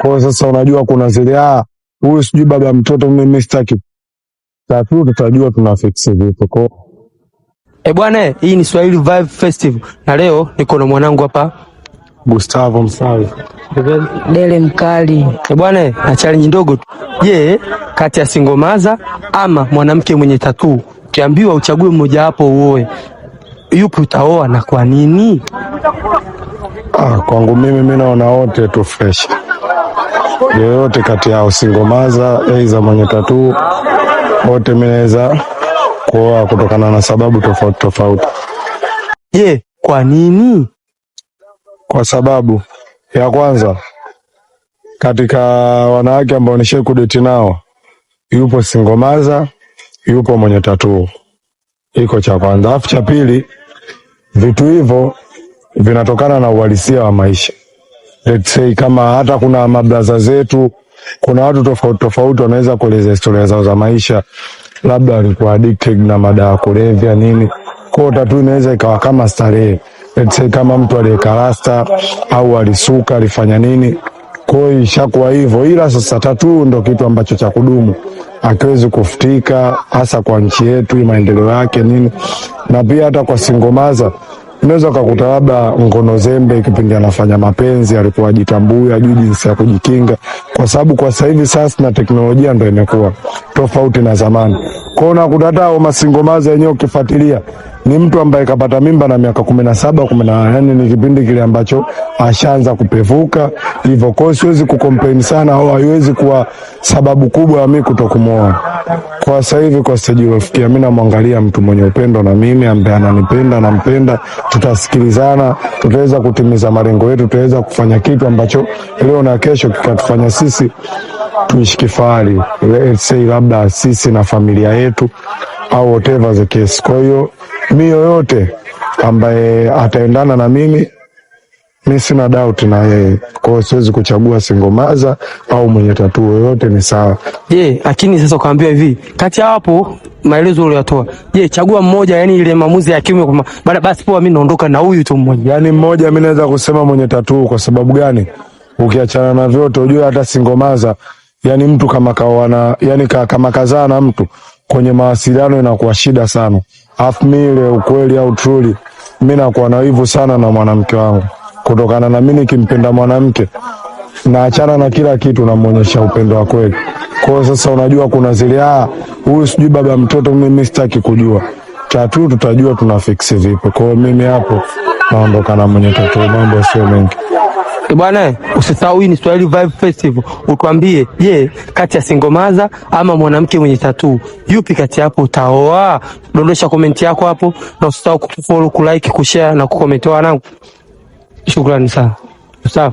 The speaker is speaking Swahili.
Kwa sasa unajua kuna zile huyu sijui baba mtoto mimi sitaki. Tatu tutajua tuna fix vipi. Kwa bwana, hii ni Swahili Vibe Festival na leo niko na mwanangu hapa Gustavo Msawi. Dele mkali. Bwana, na challenge ndogo tu. Je, kati ya singomaza ama mwanamke mwenye tattoo, ukiambiwa uchague mmoja hapo uoe, yupi utaoa na kwa nini? Kwangu mimi naona wote tu fresh. Yoyote kati yao singomaza aidha mwenye tattoo, wote mimi naweza kuoa kutokana na sababu tofauti tofauti. Je, kwa nini? Kwa sababu ya kwanza, katika wanawake ambao nishe kudeti nao, yupo singomaza, yupo mwenye tattoo. Iko cha kwanza. Alafu cha pili, vitu hivyo vinatokana na uhalisia wa maisha. Let's say kama hata kuna mabraza zetu, kuna watu tofauti tofauti wanaweza kueleza historia zao za maisha, labda walikuwa addicted na madawa kulevya nini. Kwa tattoo inaweza ikawa kama starehe. Let's say kama mtu aliyekarasta au alisuka alifanya nini. Kwa hiyo ishakuwa hivyo, ila sasa tattoo ndo kitu ambacho cha kudumu, hakiwezi kufutika, hasa kwa nchi yetu maendeleo yake nini. Na pia hata kwa singomaza unaweza kukuta labda ngono zembe kipindi anafanya mapenzi alikuwa ajitambui, ajui jinsi ya kujikinga, kwa sababu kwa sasa hivi sasa na teknolojia ndio imekuwa tofauti na zamani. Kwa hiyo unakuta hata masingomaza yenyewe ukifuatilia ni mtu ambaye kapata mimba na miaka 17 yani ni kipindi kile ambacho ashaanza kupevuka hivyo. Kwa hiyo siwezi kucomplain sana au haiwezi kuwa sababu kubwa ya mimi kutokumuoa. Kwa sasa hivi kwa stage iliyofikia, mimi namwangalia mtu mwenye upendo na mimi, ambaye ananipenda, nampenda, tutasikilizana, tutaweza kutimiza malengo yetu, tutaweza kufanya kitu ambacho leo na kesho kikatufanya sisi tuishi kifahari, let's say labda sisi na familia yetu au whatever the case. Kwa hiyo mimi yoyote ambaye ataendana na mimi sina doubt na yeye. Kwa hiyo siwezi kuchagua singomaza au mwenye tattoo, yoyote ni sawa. Je, lakini sasa ukaambiwa hivi, kati ya hapo maelezo uliyatoa, je, chagua mmoja, yani ile maamuzi ya kiume kwamba baada basi poa mimi naondoka na huyu tu mmoja. Yani mmoja mimi naweza kusema mwenye tattoo. Kwa sababu gani? Ukiachana na vyote, unajua hata singomaza, yani mtu kama kaoana, yani kama kazaa na mtu, kwenye mawasiliano inakuwa shida sana. Afu mimi ile ukweli au truly, mimi nakuwa na hivyo sana na mwanamke wangu, kutokana na mimi nikimpenda mwanamke na achana na kila kitu, namuonyesha upendo wa kweli. Kwa sasa unajua kuna zile huyu sijui baba mtoto mimi sitaki kujua. Tattoo tutajua tuna fix vipi. Kwa mimi hapo naondoka na mwenye tattoo, mambo sio mengi. Bwana, usisahau hii ni Swahili Vibe Festival. Utuambie, je, kati ya singomaza ama mwanamke mwenye tattoo, yupi kati hapo utaoa? Dondosha komenti yako hapo, na usisahau kufollow, kulike, kushare na kucomment. Wanangu, shukrani sana. Sawa.